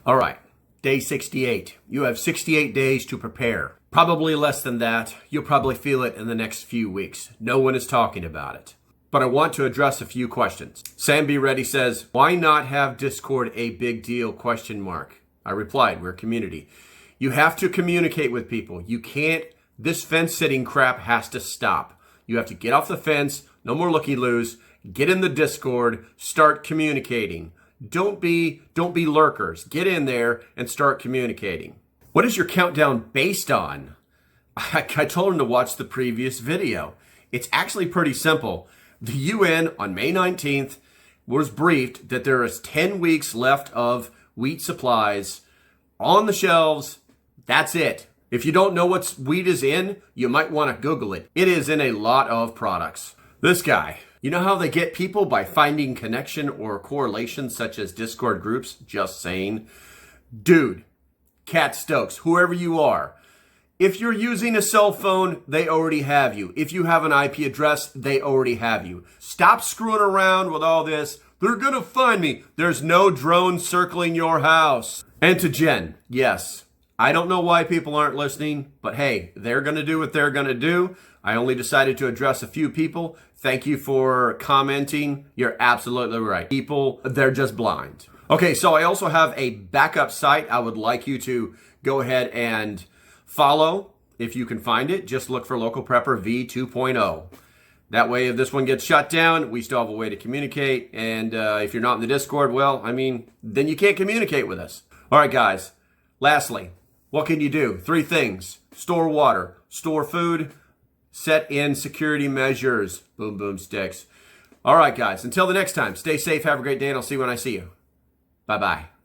All right, day 68. You have 68 days to prepare. Probably less than that. You'll probably feel it in the next few weeks. No one is talking about it. But I want to address a few questions. Sam Be Ready says, why not have Discord a big deal? ? I replied, we're a community. You have to communicate with people. You can't, this fence sitting crap has to stop. You have to get off the fence, no more looky-loos, get in the Discord, start communicating. Don't be lurkers. Get in there and start communicating. What is your countdown based on? I told him to watch the previous video. It's actually pretty simple. The UN on May 19th was briefed that there is 10 weeks left of wheat supplies on the shelves. That's it. If you don't know what wheat is in, you might want to Google it. It is in a lot of products. This guy, you know how they get people by finding connection or correlation such as Discord groups? Just saying. Dude, Cat Stokes, whoever you are, if you're using a cell phone, they already have you. If you have an IP address, they already have you. Stop screwing around with all this. They're going to find me. There's no drone circling your house. And to Jen, yes, I don't know why people aren't listening, but hey, they're going to do what they're going to do. I only decided to address a few people. Thank you for commenting. You're absolutely right. People, they're just blind. Okay, so I also have a backup site I would like you to go ahead and follow if you can find it. Just look for Local Prepper V2.0. That way, if this one gets shut down, we still have a way to communicate. And if you're not in the Discord, well, I mean, then you can't communicate with us. All right, guys. Lastly, what can you do? 3 things. Store water, store food, set in security measures. Boom, boom, sticks. All right, guys. Until the next time, stay safe, have a great day, and I'll see you when I see you. Bye-bye.